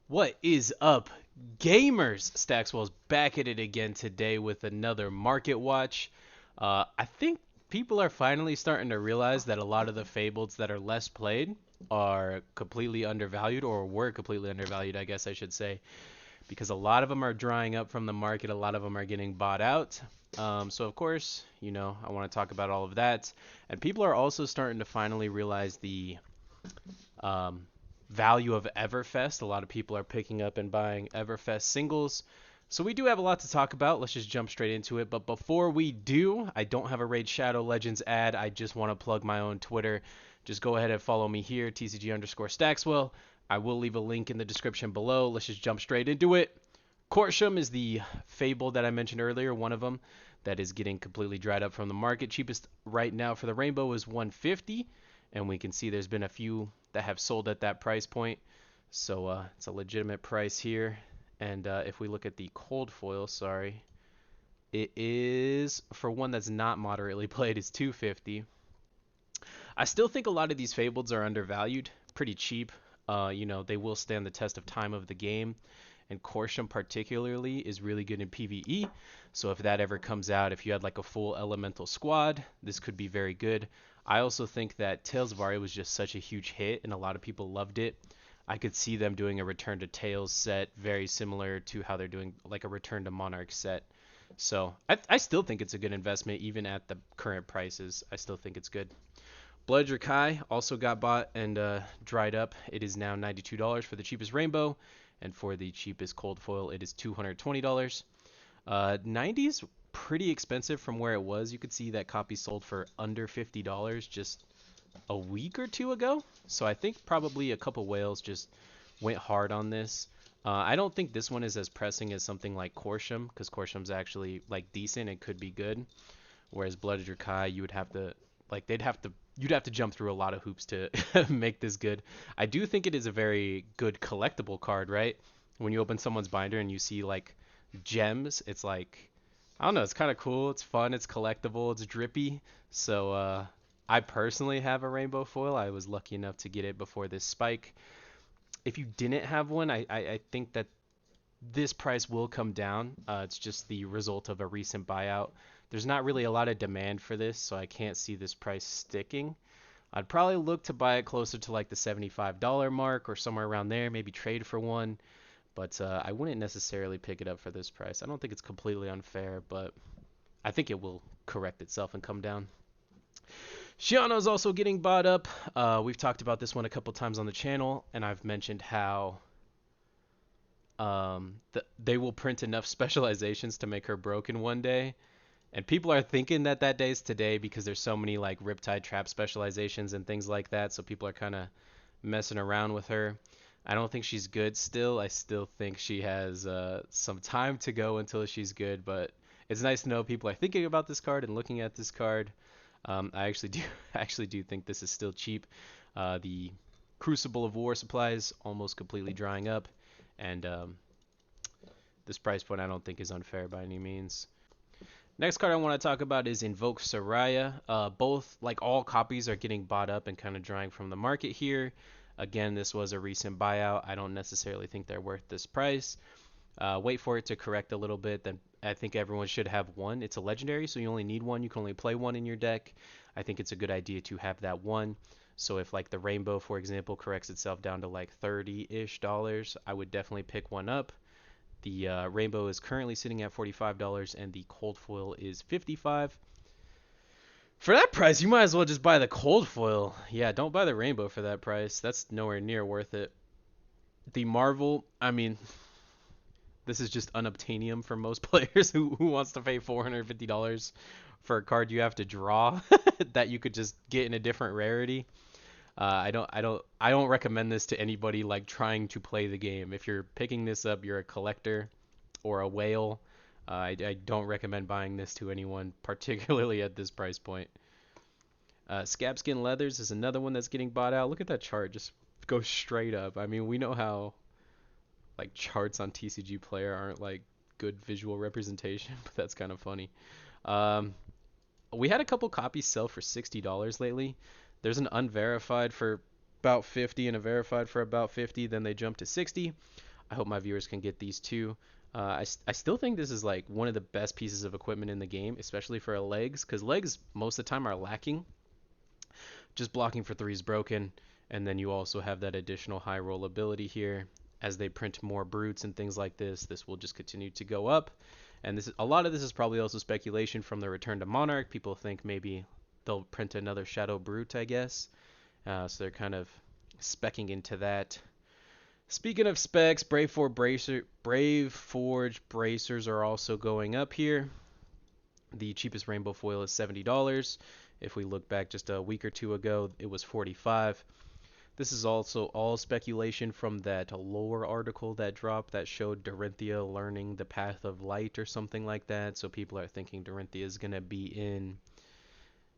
What is up, gamers? Staxwell's back at it again today with another market watch. I think people are finally starting to realize that a lot of the fables that are less played are completely undervalued, or were completely undervalued, I guess I should say, because a lot of them are drying up from the market. A lot of them are getting bought out. So of course, I want to talk about all of that, and people are also starting to finally realize the um, value of Everfest. A lot of people are picking up and buying Everfest singles. So we do have a lot to talk about. Let's just jump straight into it. But before we do, I don't have a Raid Shadow Legends ad. I just want to plug my own Twitter. Just go ahead and follow me here, TCG_Staxwell. I will leave a link in the description below. Let's just jump straight into it. Corsham is the Fable that I mentioned earlier, one of them that is getting completely dried up from the market. Cheapest right now for the Rainbow is 150, and we can see there's been a few that have sold at that price point. So it's a legitimate price here. And if we look at the cold foil, sorry, it is, for one that's not moderately played, is 250. I still think a lot of these Fableds are undervalued, pretty cheap. They will stand the test of time of the game, and Corsham particularly is really good in PvE. So if that ever comes out, if you had like a full elemental squad, this could be very good. I also think that Tales of Vari was just such a huge hit, and a lot of people loved it. I could see them doing a Return to Tales set, very similar to how they're doing like a Return to Monarch set. So I still think it's a good investment, even at the current prices. I still think it's good. Blood Kai also got bought and dried up. It is now $92 for the cheapest rainbow, and for the cheapest cold foil, it is $220. 90 is pretty expensive from where it was. You could see that copy sold for under $50 just a week or two ago. So I think probably a couple whales just went hard on this. I don't think this one is as pressing as something like Corsham, because Corsham's actually like decent and could be good. Whereas Blood Kai, you would have to like you'd have to jump through a lot of hoops to make this good. I do think it is a very good collectible card, right? When you open someone's binder and you see like gems, it's like, I don't know, it's kind of cool, it's fun, it's collectible, it's drippy. So I personally have a rainbow foil. I was lucky enough to get it before this spike. If you didn't have one, I think that this price will come down. It's just the result of a recent buyout. There's not really a lot of demand for this, so I can't see this price sticking. I'd probably look to buy it closer to like the $75 mark or somewhere around there, maybe trade for one, but I wouldn't necessarily pick it up for this price. I don't think it's completely unfair, but I think it will correct itself and come down. Shiano is also getting bought up. We've talked about this one a couple times on the channel, and I've mentioned how they will print enough specializations to make her broken one day. And people are thinking that that day's today because there's so many like Riptide Trap specializations and things like that. So people are kind of messing around with her. I don't think she's good still. I still think she has some time to go until she's good. But it's nice to know people are thinking about this card and looking at this card. I actually do actually do think this is still cheap. The Crucible of War supplies almost completely drying up, and this price point I don't think is unfair by any means. Next card I want to talk about is Invoke Soraya. Both, like all copies, are getting bought up and kind of drying from the market here. Again, this was a recent buyout. I don't necessarily think they're worth this price. Wait for it to correct a little bit, then I think everyone should have one. It's a legendary, so you only need one. You can only play one in your deck. I think it's a good idea to have that one. So if like the rainbow, for example, corrects itself down to like 30-ish dollars, I would definitely pick one up. The rainbow is currently sitting at $45 and the cold foil is $55. For that price, you might as well just buy the cold foil. Yeah, don't buy the rainbow for that price. That's nowhere near worth it. The Marvel, I mean, this is just unobtainium for most players who wants to pay $450 for a card you have to draw that you could just get in a different rarity. I don't recommend this to anybody like trying to play the game. If you're picking this up, you're a collector or a whale. I don't recommend buying this to anyone, particularly at this price point. Scabskin Leathers is another one that's getting bought out. Look at that chart, just go straight up. I mean, we know how like charts on TCG Player aren't like good visual representation, but that's kind of funny. Um, we had a couple copies sell for $60 lately. There's an unverified for about 50 and a verified for about 50. Then they jumped to 60. I hope my viewers can get these too. I still think this is like one of the best pieces of equipment in the game, especially for legs, because legs most of the time are lacking. Just blocking for three is broken, and then you also have that additional high roll ability here. As they print more brutes and things like this will just continue to go up. And this is, a lot of this is probably also speculation from the return to Monarch. People think maybe they'll print another Shadow Brute, I guess. So they're kind of specking into that. Speaking of specs, Brave Forge bracers are also going up here. The cheapest rainbow foil is $70. If we look back just a week or two ago, it was $45. This is also all speculation from that lore article that dropped that showed Dorinthia learning the path of light or something like that. So people are thinking Dorinthia is going to be in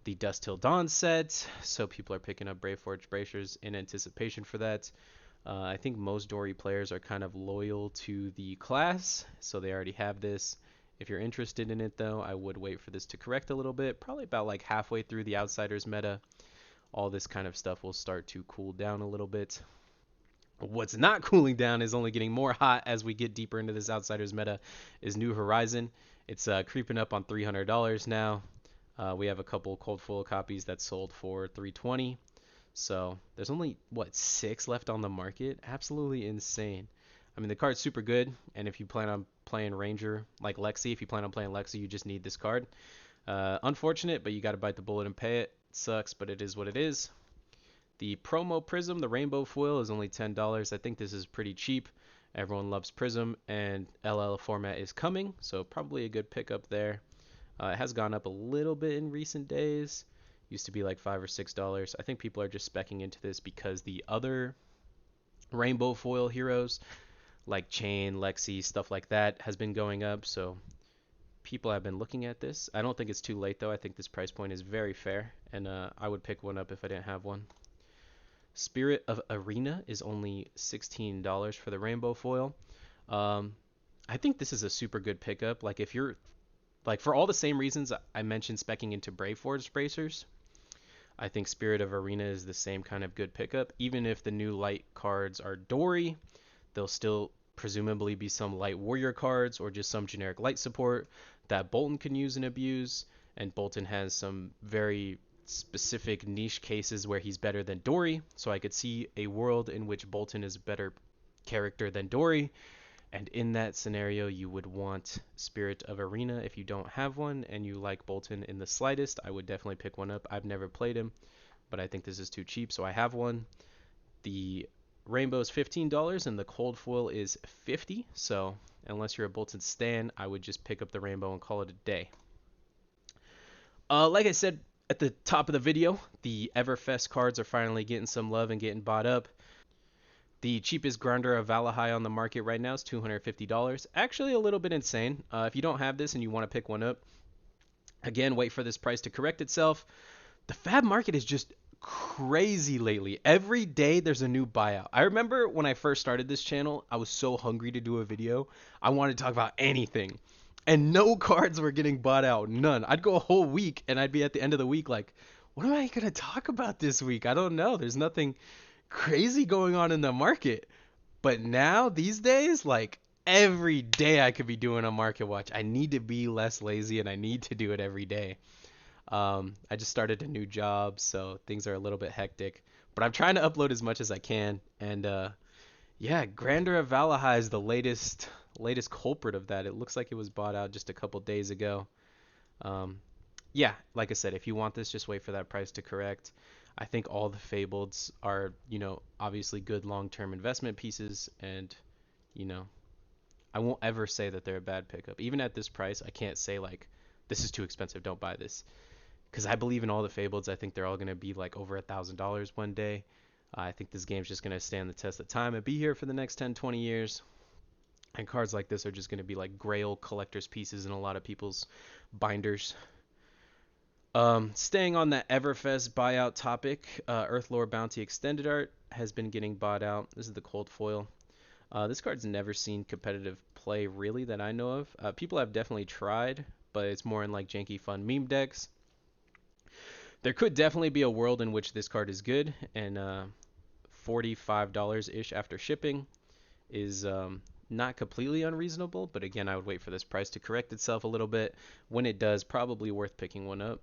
the Dusk Till Dawn set. So people are picking up Brave Forge bracers in anticipation for that. I think most Dory players are kind of loyal to the class, so they already have this. If you're interested in it though, I would wait for this to correct a little bit. Probably about like halfway through the Outsiders meta, all this kind of stuff will start to cool down a little bit. What's not cooling down is only getting more hot as we get deeper into this Outsiders meta is New Horizon. It's creeping up on $300 now. We have a couple cold foil copies that sold for $320. So there's only, what, 6 left on the market? Absolutely insane. I mean, the card's super good, and if you plan on playing Ranger like Lexi, if you plan on playing Lexi, you just need this card. Unfortunate, but you got to bite the bullet and pay it. It sucks, but it is what it is. The promo Prism, the rainbow foil, is only $10. I think this is pretty cheap. Everyone loves Prism, and LL format is coming, so probably a good pickup there. It has gone up a little bit in recent days. Used to be like $5 or $6. I think people are just specking into this because the other rainbow foil heroes like Chain, Lexi, stuff like that has been going up. So people have been looking at this. I don't think it's too late though. I think this price point is very fair, and I would pick one up if I didn't have one. Spirit of Arena is only $16 for the rainbow foil. I think this is a super good pickup. Like if you're like for all the same reasons I mentioned specking into Brave Forge bracers, I think Spirit of Arena is the same kind of good pickup. Even if the new light cards are Dory, there'll still presumably be some light warrior cards or just some generic light support that Bolton can use and abuse. And Bolton has some very specific niche cases where he's better than Dory. So I could see a world in which Bolton is a better character than Dory. And in that scenario, you would want Spirit of Arena. If you don't have one and you like Bolton in the slightest, I would definitely pick one up. I've never played him, but I think this is too cheap, so I have one. The rainbow is $15 and the cold foil is $50. So unless you're a Bolton stan, I would just pick up the rainbow and call it a day. Like I said at the top of the video, the Everfest cards are finally getting some love and getting bought up. The cheapest Grinder of Valahai on the market right now is $250. Actually a little bit insane. If you don't have this and you want to pick one up, again, wait for this price to correct itself. The fab market is just crazy lately. Every day there's a new buyout. I remember when I first started this channel, I was so hungry to do a video. I wanted to talk about anything. And no cards were getting bought out. None. I'd go a whole week and I'd be at the end of the week like, what am I going to talk about this week? I don't know. There's nothing crazy going on in the market. But now these days, like every day I could be doing a market watch. I need to be less lazy and I need to do it every day. I just started a new job, so things are a little bit hectic. But I'm trying to upload as much as I can. And yeah, Grander of Valahai is the latest culprit of that. It looks like it was bought out just a couple days ago. Yeah, like I said, if you want this, just wait for that price to correct. I think all the Fableds are, obviously good long-term investment pieces, and, I won't ever say that they're a bad pickup. Even at this price, I can't say, like, this is too expensive, don't buy this. Because I believe in all the Fableds. I think they're all going to be, like, over $1,000 one day. I think this game's just going to stand the test of time and be here for the next 10, 20 years. And cards like this are just going to be, like, grail collector's pieces in a lot of people's binders. Staying on that Everfest buyout topic, Earthlore Bounty Extended Art has been getting bought out. This is the cold foil. This card's never seen competitive play really that I know of. People have definitely tried, but it's more in like janky fun meme decks. There could definitely be a world in which this card is good, and $45-ish after shipping. is not completely unreasonable, but again, I would wait for this price to correct itself a little bit. When it does, probably worth picking one up.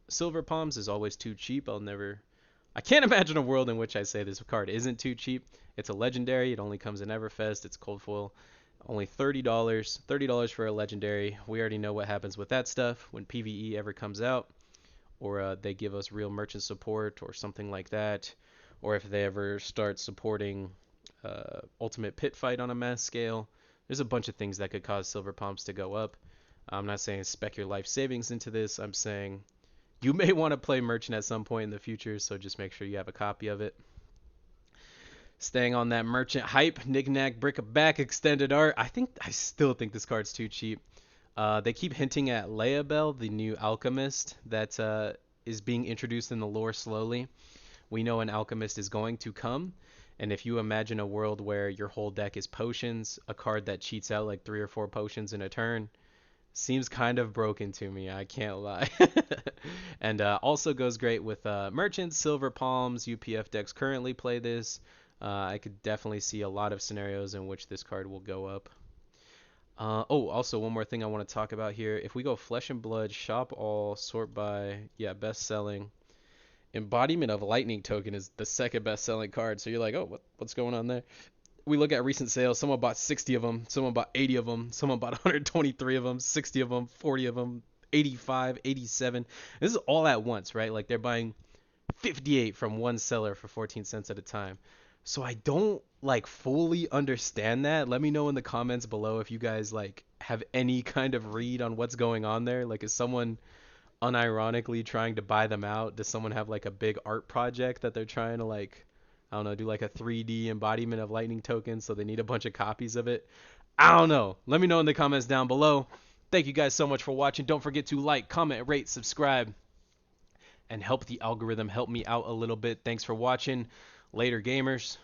Silver Palms is always too cheap. I can't imagine a world in which I say this card isn't too cheap. It's a legendary. It only comes in Everfest. It's cold foil. Only $30. $30 for a legendary. We already know what happens with that stuff when PvE ever comes out, or they give us real merchant support or something like that, or if they ever start supporting Ultimate Pit Fight on a mass scale. There's a bunch of things that could cause Silver Palms to go up. I'm not saying spec your life savings into this. I'm saying you may want to play Merchant at some point in the future, so just make sure you have a copy of it. Staying on that Merchant hype, Knick-Knack Brick-a-Back Extended Art. I still think this card's too cheap. They keep hinting at Leabel, the new alchemist that is being introduced in the lore slowly. We know an alchemist is going to come, and if you imagine a world where your whole deck is potions, a card that cheats out like 3 or 4 potions in a turn, seems kind of broken to me, I can't lie. And also goes great with Merchants, Silver Palms, UPF decks currently play this. I could definitely see a lot of scenarios in which this card will go up. Also one more thing I want to talk about here. If we go Flesh and Blood, shop all, sort by, yeah, best selling. Embodiment of Lightning Token is the second best selling card. So you're like, oh, what's going on there? We look at recent sales. Someone bought 60 of them. Someone bought 80 of them. Someone bought 123 of them, 60 of them, 40 of them, 85, 87. This is all at once, right? Like they're buying 58 from one seller for 14 cents at a time. So I don't like fully understand that. Let me know in the comments below if you guys like have any kind of read on what's going on there. Like is someone unironically trying to buy them out? Does someone have like a big art project that they're trying to like, I don't know, do like a 3D embodiment of Lightning Token so they need a bunch of copies of it? I don't know. Let me know in the comments down below. Thank you guys so much for watching. Don't forget to like, comment, rate, subscribe, and help the algorithm help me out a little bit. Thanks for watching. Later, gamers.